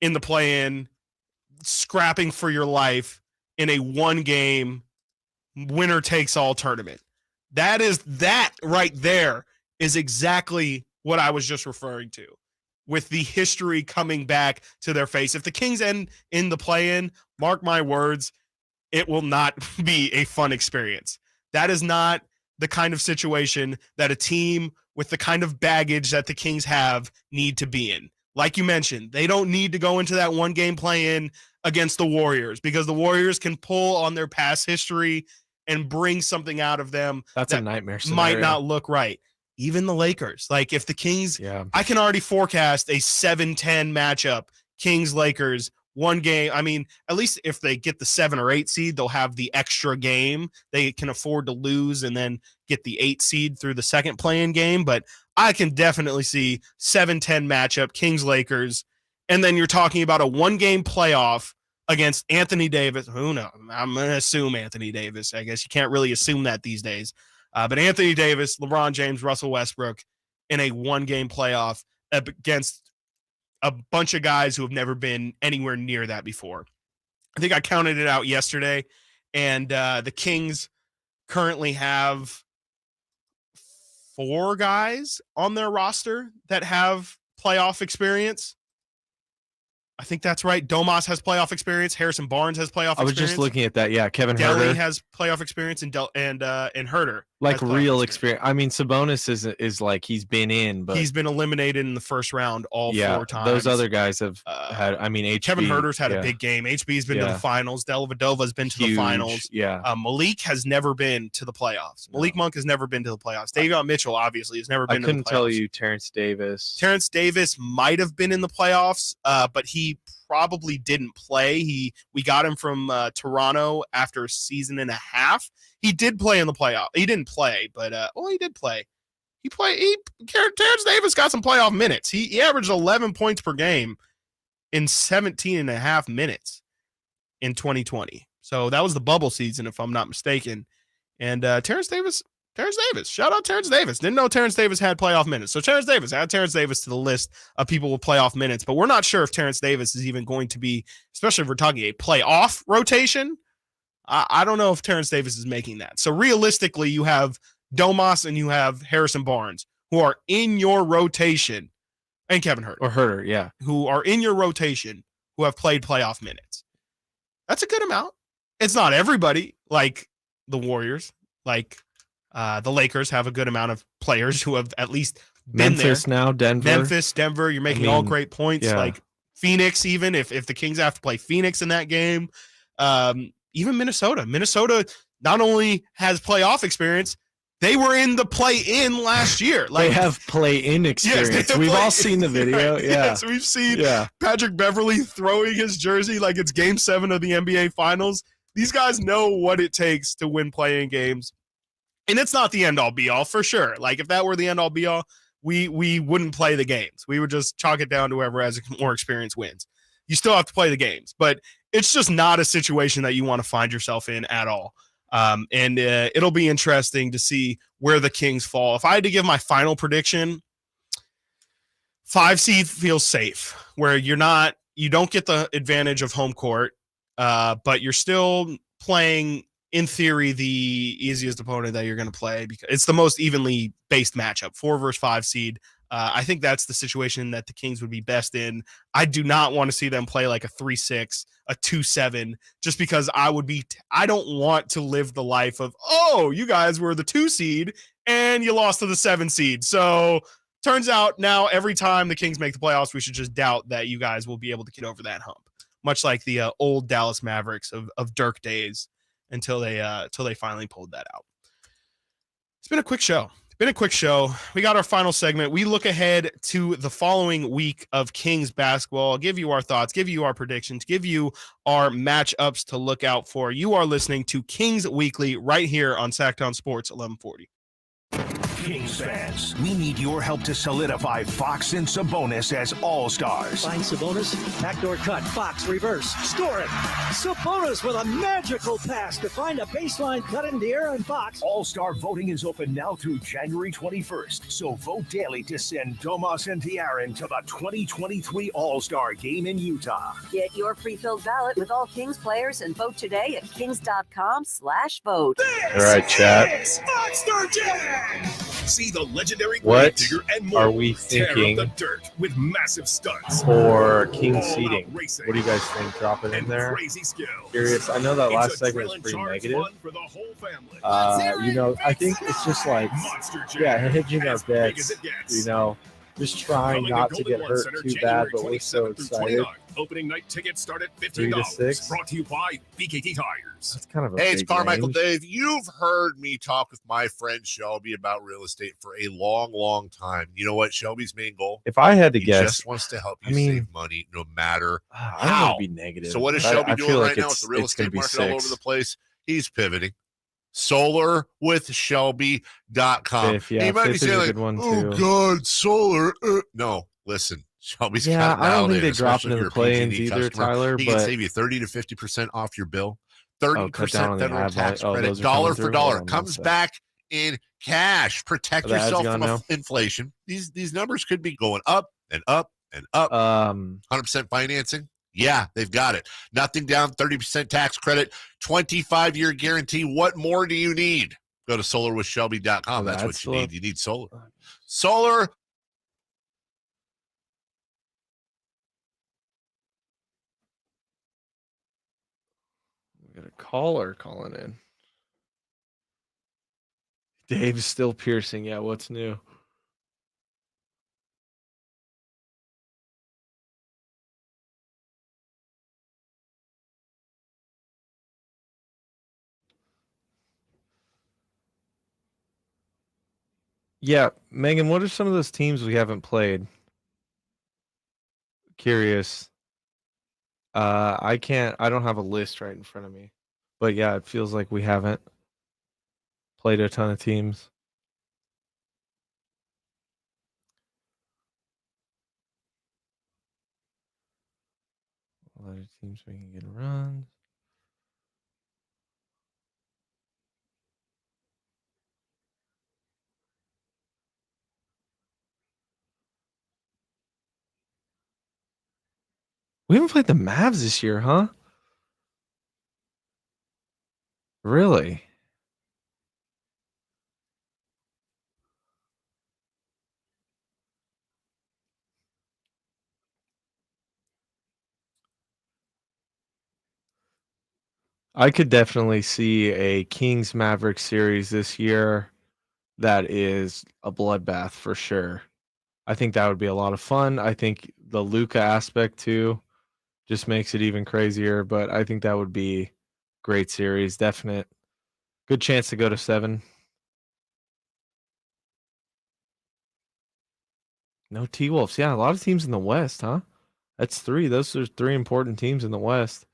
in the play-in, scrapping for your life in a 1-game winner takes all tournament. That right there is exactly what I was just referring to, with the history coming back to their face. If the Kings end in the play-in, mark my words, it will not be a fun experience. That is not the kind of situation that a team with the kind of baggage that the Kings have need to be in. Like you mentioned, they don't need to go into that 1-game play-in against the Warriors because the Warriors can pull on their past history and bring something out of them That's that a nightmare scenario. might not look right. Even the Lakers. Like if the Kings, I can already forecast a 7-10 matchup, Kings-Lakers, one game. I mean, at least if they get the 7 or 8 seed, they'll have the extra game. They can afford to lose and then get the 8 seed through the second play-in game. But I can definitely see 7-10 matchup, Kings-Lakers. And then you're talking about a one-game playoff against Anthony Davis. Who knows? I'm going to assume Anthony Davis. I guess you can't really assume that these days. But Anthony Davis, LeBron James, Russell Westbrook in a one-game playoff against a bunch of guys who have never been anywhere near that before. I think I counted it out yesterday, and the Kings currently have 4 guys on their roster that have playoff experience. I think that's right. Domas has playoff experience. Harrison Barnes has playoff experience. I was just looking at that. Yeah, Kevin Delly Huerter has playoff experience, and Huerter like real experience. I mean, Sabonis is like he's been in, but he's been eliminated in the first round all 4 times. Those other guys have had. I mean, Kevin Huerter's had a big game. HB's been to the finals. Dellavedova's been to the finals. Yeah, Malik has never been to the playoffs. Malik Monk has never been to the playoffs. Davion Mitchell obviously has never been. I couldn't tell you Terrence Davis. Terrence Davis might have been in the playoffs, but he probably didn't play. We got him from Toronto after a season and a half. He did play in the playoff. He didn't play, but he did play. Terrence Davis got some playoff minutes. He averaged 11 points per game in 17 and a half minutes in 2020. So that was the bubble season, if I'm not mistaken. And Terrence Davis, shout out Terrence Davis. Didn't know Terrence Davis had playoff minutes. So Terrence Davis, add Terrence Davis to the list of people with playoff minutes. But we're not sure if Terrence Davis is even going to be, especially if we're talking a playoff rotation. I don't know if Terrence Davis is making that. So realistically, you have Domas and you have Harrison Barnes who are in your rotation, and Kevin Huerter, who are in your rotation who have played playoff minutes. That's a good amount. It's not everybody, like the Warriors, like the Lakers have a good amount of players who have at least been Memphis there. Now, Denver. You're making all great points. Like Phoenix, even if the Kings have to play Phoenix in that game. Even Minnesota. Minnesota not only has playoff experience, they were in the play-in last year. Like, they have play-in experience. Yes, we've all seen the video. Right? Yeah. Yes, we've seen Patrick Beverley throwing his jersey like it's Game 7 of the NBA Finals. These guys know what it takes to win play-in games. And it's not the end-all, be-all, for sure. Like, if that were the end-all, be-all, we wouldn't play the games. We would just chalk it down to whoever has more experience wins. You still have to play the games. But it's just not a situation that you want to find yourself in at all. And it'll be interesting to see where the Kings fall. If I had to give my final prediction, 5 seed feels safe, where you don't get the advantage of home court, but you're still playing, in theory, the easiest opponent that you're going to play because it's the most evenly based matchup, 4 versus 5 seed. I think that's the situation that the Kings would be best in. I do not want to see them play like a 3-6, a 2-7, just because I don't want to live the life of, you guys were the 2 seed and you lost to the 7 seed. So turns out now every time the Kings make the playoffs, we should just doubt that you guys will be able to get over that hump. Much like the old Dallas Mavericks of Dirk days until they finally pulled that out. It's been a quick show. We got our final segment. We look ahead to the following week of Kings basketball. I'll give you our thoughts, give you our predictions, give you our matchups to look out for. You are listening to Kings Weekly right here on Sacktown Sports 1140. Kings fans, we need your help to solidify Fox and Sabonis as all-stars. Find Sabonis, backdoor cut, Fox, reverse, score it. Sabonis with a magical pass to find a baseline cut in De'Aaron Fox. All-star voting is open now through January 21st, so vote daily to send Domas and De'Aaron to the 2023 All-Star Game in Utah. Get your pre-filled ballot with all Kings players and vote today at kings.com/vote. All right, chat. Monster Jam! See the legendary What digger and more. are we Tear up thinking the dirt with massive stunts for King all-out seating? racing, What do you guys think? Drop it in and there. crazy skill. Curious. I know that It's last a segment was thrill pretty and charged negative. fun for the whole family. I think it's just like, Monster Jam. hedging our As big as bets. it gets. Just trying not to get hurt too bad, but we're so excited. Opening night tickets start at $15. 3 to 6. Brought to you by BKT Tires. That's kind of a Hey, it's big Carmichael range. Dave. You've heard me talk with my friend Shelby about real estate for a long, long time. You know what? Shelby's main goal? If I had to He guess, just wants to help you save money no matter I don't want how. to be negative. So what is but Shelby I doing feel right like now with the real it's gonna estate be market all over 6. the place? He's pivoting. Solarwithshelby.com. Fifth, yeah, You might be fifth is saying a like, good one, oh, too. God, solar. No, listen. Shelby's Yeah, got it I don't dialed think in, they drop especially into if the you're a play-ins PG&E either, customer. Tyler, He can but- save you 30 to 50% off your bill. cut down 30% on the federal ad tax volume. credit, Those are dollar coming for through? dollar. Hold on, Comes one sec. back in cash. Protect Are the ads yourself gone from now? inflation. These numbers could be going up and up and up. 100% financing. Yeah, they've got it. Nothing down, 30% tax credit, 25-year guarantee. What more do you need? Go to solarwithshelby.com. That's what you need. You need solar. Solar. We got a caller calling in. Dave's still piercing. Yeah, what's new? Yeah, Megan, what are some of those teams we haven't played? Curious. I don't have a list right in front of me. But yeah, it feels like we haven't played a ton of teams. A lot of teams making good runs. We haven't played the Mavs this year, huh? Really? I could definitely see a Kings Mavericks series this year that is a bloodbath for sure. I think that would be a lot of fun. I think the Luka aspect too just makes it even crazier, but I think that would be great series. Definite. Good chance to go to 7. No T-Wolves. Yeah, a lot of teams in the West, huh? That's 3. Those are 3 important teams in the West.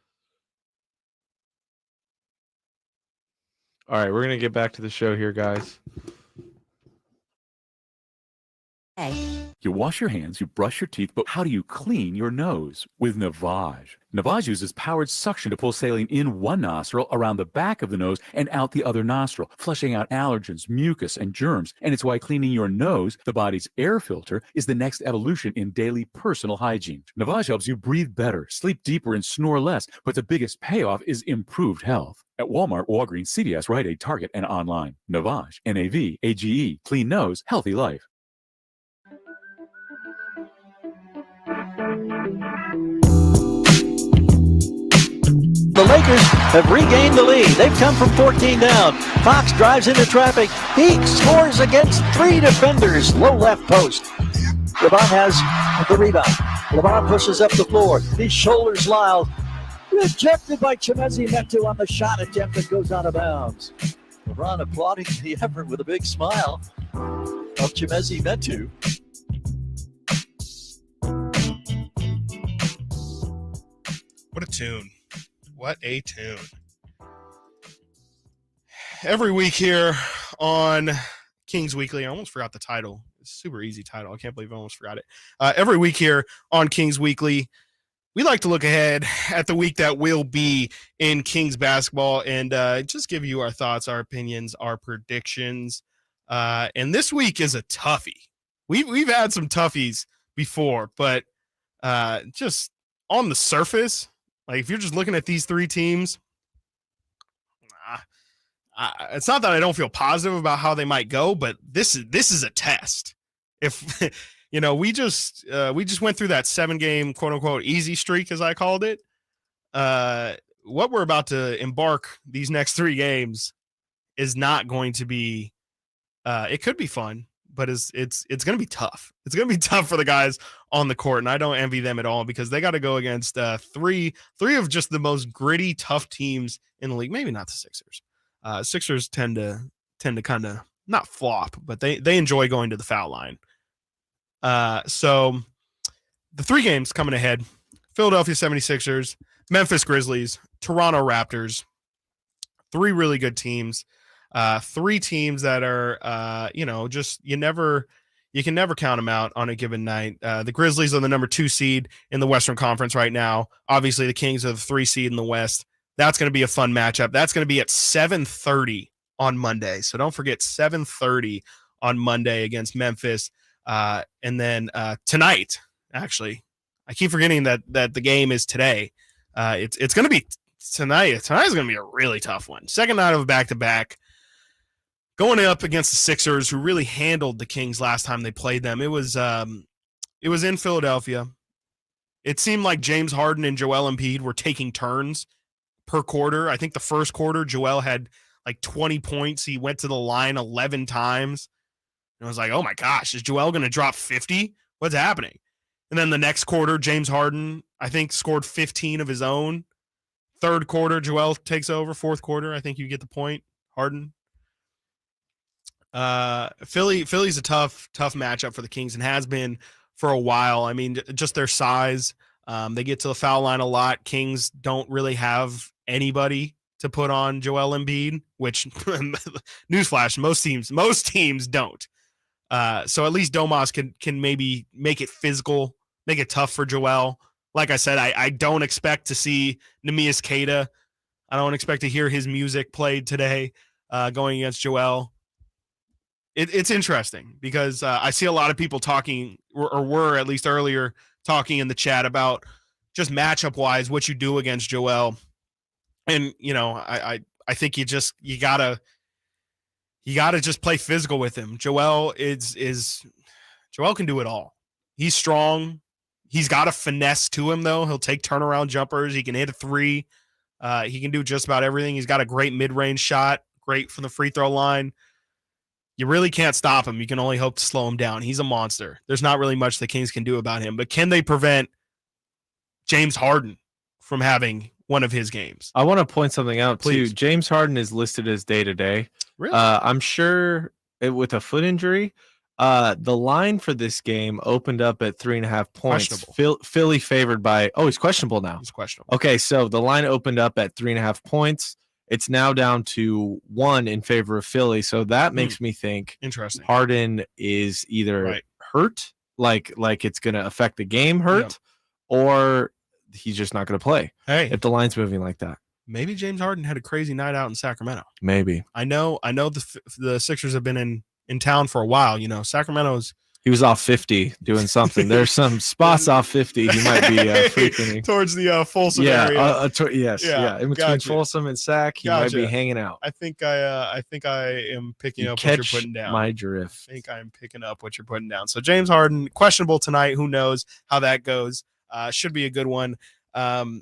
All right, we're going to get back to the show here, guys. You wash your hands, you brush your teeth, but how do you clean your nose? With Navage. Navage uses powered suction to pull saline in one nostril, around the back of the nose, and out the other nostril, flushing out allergens, mucus, and germs. And it's why cleaning your nose, the body's air filter, is the next evolution in daily personal hygiene. Navage helps you breathe better, sleep deeper, and snore less, but the biggest payoff is improved health. At Walmart, Walgreens, CVS, Rite Aid, Target, and online. Navage, N-A-V-A-G-E, clean nose, healthy life. The Lakers have regained the lead. They've come from 14 down. Fox drives into traffic. He scores against 3 defenders. Low left post. LeBron has the rebound. LeBron pushes up the floor. He shoulders Lyle. Rejected by Chimezi Metu on the shot attempt that goes out of bounds. LeBron applauding the effort with a big smile of Chimezi Metu. What a tune. What a tune. Every week here on Kings Weekly, I almost forgot the title. It's a super easy title. I can't believe I almost forgot it. Every week here on Kings Weekly, we like to look ahead at the week that will be in Kings basketball and just give you our thoughts, our opinions, our predictions. And this week is a toughie. We've had some toughies before, but just on the surface, like if you're just looking at these 3 teams, it's not that I don't feel positive about how they might go, but this is a test. If we just went through that 7-game quote unquote easy streak, as I called it. What we're about to embark these next 3 games is not going to be. It could be fun, but it's going to be tough. It's going to be tough for the guys on the court, and I don't envy them at all because they got to go against three of just the most gritty, tough teams in the league. Maybe not the Sixers. Sixers tend to kind of not flop, but they enjoy going to the foul line. So the 3 games coming ahead: Philadelphia 76ers, Memphis Grizzlies, Toronto Raptors. 3 really good teams. 3 teams that are, just you can never count them out on a given night. The Grizzlies are the number 2 seed in the Western Conference right now. Obviously, the Kings are the 3 seed in the West. That's going to be a fun matchup. That's going to be at 7:30 on Monday. So don't forget 7:30 on Monday against Memphis. And then tonight, actually, I keep forgetting that the game is today. It's going to be tonight. Tonight is going to be a really tough one. Second night of a back-to-back. Going up against the Sixers, who really handled the Kings last time they played them. It was in Philadelphia. It seemed like James Harden and Joel Embiid were taking turns per quarter. I think the first quarter, Joel had like 20 points. He went to the line 11 times. And I was like, oh my gosh, is Joel going to drop 50? What's happening? And then the next quarter, James Harden, I think, scored 15 of his own. Third quarter, Joel takes over. Fourth quarter, I think you get the point. Harden. Philly's a tough matchup for the Kings and has been for a while. I mean, just their size. They get to the foul line a lot. Kings don't really have anybody to put on Joel Embiid, which newsflash, most teams don't. So at least Domas can maybe make it physical, make it tough for Joel. Like I said, I don't expect to see Neemias Queta. I don't expect to hear his music played today going against Joel. It's interesting because I see a lot of people talking, or were at least earlier talking in the chat about just matchup wise what you do against Joel. And I think you gotta just play physical with him. Joel Joel can do it all. He's strong. He's got a finesse to him though. He'll take turnaround jumpers. He can hit a 3. He can do just about everything. He's got a great mid-range shot, great from the free throw line. You really can't stop him. You can only hope to slow him down. He's a monster. There's not really much the Kings can do about him. But can they prevent James Harden from having one of his games? I want to point something out, Please. too. James Harden is listed as day-to-day. Really? I'm sure with a foot injury, the line for this game opened up at 3.5 points. Philly favored by – he's questionable now. He's questionable. Okay, so the line opened up at 3.5 points. It's now down to 1 in favor of Philly. So that makes me think interesting. Harden is either hurt, like it's going to affect the game or he's just not going to play. Hey, if the line's moving like that. Maybe James Harden had a crazy night out in Sacramento. Maybe. I know the Sixers have been in town for a while. Sacramento's. He was off 50 doing something. There's some spots off 50 he might be frequenting. Towards the Folsom area. Yes. In between Folsom and Sac, he might be hanging out. I think I am picking up what you're putting down. My drift. I think I'm picking up what you're putting down. So James Harden, questionable tonight. Who knows how that goes? Should be a good one. I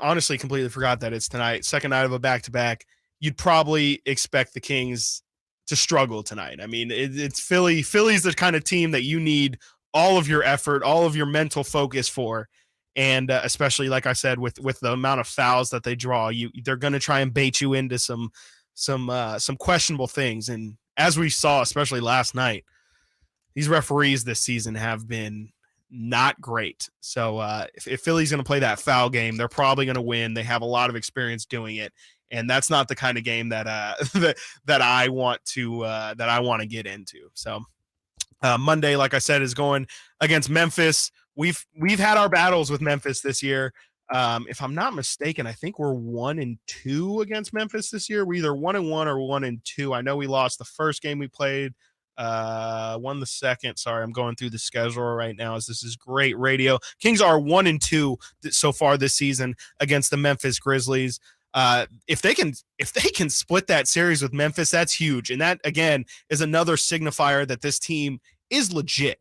honestly completely forgot that it's tonight. Second night of a back-to-back. You'd probably expect the Kings to struggle tonight. I mean, it's Philly. Philly's the kind of team that you need all of your effort, all of your mental focus for. And especially, like I said, with the amount of fouls that they draw, they're going to try and bait you into some questionable things. And as we saw, especially last night, these referees this season have been not great. So if Philly's going to play that foul game, they're probably going to win. They have a lot of experience doing it. And that's not the kind of game that that I want to get into. So Monday, like I said, is going against Memphis. We've had our battles with Memphis this year. If I'm not mistaken, I think we're 1-2 against Memphis this year. We're either 1-1 or 1-2. I know we lost the first game we played. Won the second. Sorry, I'm going through the schedule right now as this is great radio. Kings are 1-2 so far this season against the Memphis Grizzlies. If they can split that series with Memphis, that's huge. And that, again, is another signifier that this team is legit.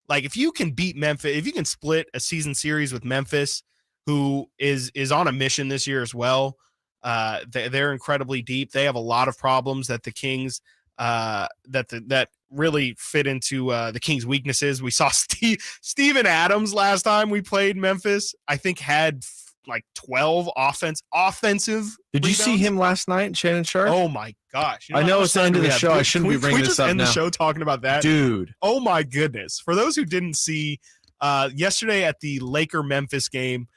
Like, if you can beat Memphis, if you can split a season series with Memphis, who is on a mission this year as well, they're incredibly deep. They have a lot of problems that the Kings, that really fit into the Kings' weaknesses. We saw Steven Adams last time we played Memphis. I think had like 12 offensive. Did you see him last night, Shannon Sharp? Oh my gosh! I know it's the end of the show. I shouldn't be bringing this up now. End the show talking about that, dude. Oh my goodness! For those who didn't see, yesterday at the Laker Memphis game,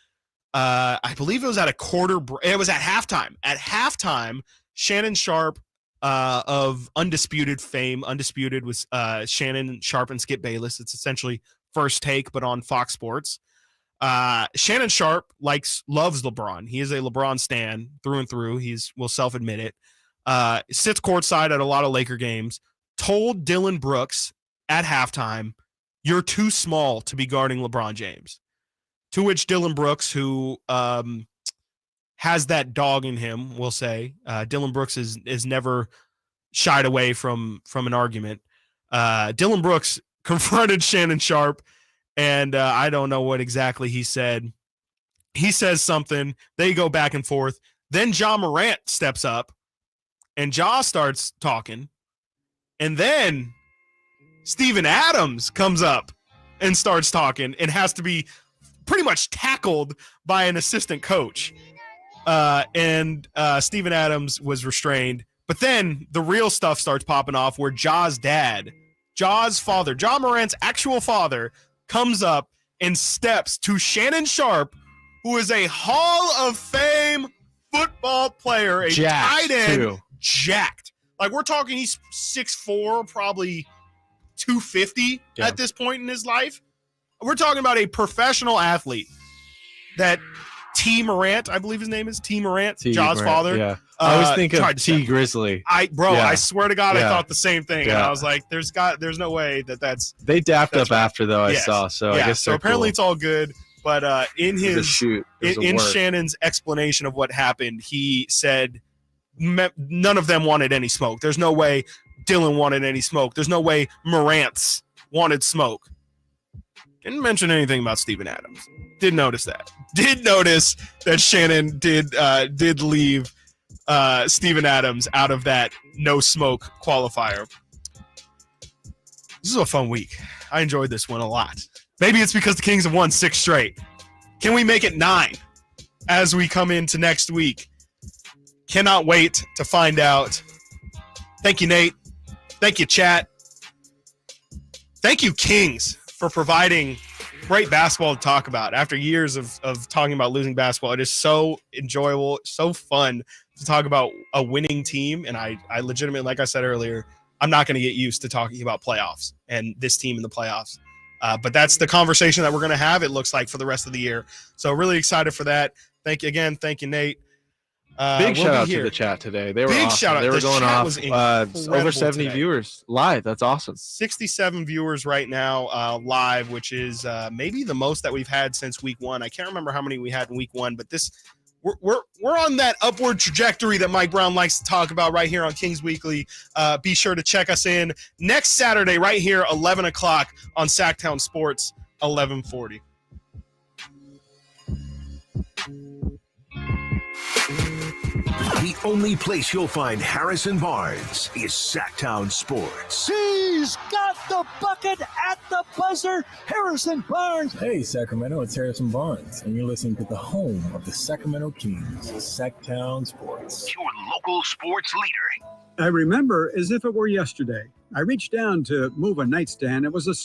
I believe it was at a quarter. It was at halftime. At halftime, Shannon Sharp of Undisputed fame, Undisputed was Shannon Sharp and Skip Bayless. It's essentially First Take, but on Fox Sports. Shannon Sharp loves LeBron. He is a LeBron stan through and through. Will self-admit it. Sits courtside at a lot of Laker games. Told Dylan Brooks at halftime, "You're too small to be guarding LeBron James." To which Dylan Brooks, who has that dog in him, will say, Dylan Brooks is never shied away from an argument. Dylan Brooks confronted Shannon Sharp, and I don't know what exactly he said. He says something. They go back and forth. Then Ja Morant steps up, and Ja starts talking. And then Steven Adams comes up and starts talking and has to be pretty much tackled by an assistant coach. And Steven Adams was restrained. But then the real stuff starts popping off where Ja's dad, Ja's father, Ja Morant's actual father, comes up and steps to Shannon Sharp, who is a Hall of Fame football player, a tight end, too. Jacked. Like, we're talking he's 6'4", probably 250 at this point in his life. We're talking about a professional athlete that T. Morant, I believe his name is T. Morant, Ja's father. Yeah. I always think of T. Grizzly. I swear to God, I thought the same thing. And I was like, there's no way that's. They dapped up right. after, though, I saw. So I guess so apparently it's all good. But in his Shannon's explanation of what happened, he said none of them wanted any smoke. There's no way Dylan wanted any smoke. There's no way Morant's wanted smoke. Didn't mention anything about Steven Adams. Did notice that. Did notice that Shannon did leave Steven Adams out of that no smoke qualifier. This is a fun week. I enjoyed this one a lot. Maybe it's because the Kings have won 6 straight. Can we make it 9 as we come into next week? Cannot wait to find out. Thank you, Nate. Thank you, chat. Thank you, Kings, for providing great basketball to talk about. After years of talking about losing basketball, it is so enjoyable, so fun to talk about a winning team. And I legitimately, like I said earlier, I'm not going to get used to talking about playoffs and this team in the playoffs. But that's the conversation that we're going to have, it looks like, for the rest of the year. So really excited for that. Thank you again. Thank you, Nate. Big shout out to the chat today. They were Big awesome. shout out. They were The going chat off. was incredible Over 70 today. viewers live. That's awesome. 67 viewers right now live, which is maybe the most that we've had since week 1. I can't remember how many we had in week 1, but we're on that upward trajectory that Mike Brown likes to talk about right here on Kings Weekly. Be sure to check us in next Saturday right here, 11 o'clock on Sacktown Sports, 1140. The only place you'll find Harrison Barnes is Sacktown Sports. He's got the bucket at the buzzer. Harrison Barnes. Hey, Sacramento, it's Harrison Barnes, and you're listening to the home of the Sacramento Kings, Sacktown Sports. Your local sports leader. I remember as if it were yesterday. I reached down to move a nightstand. It was a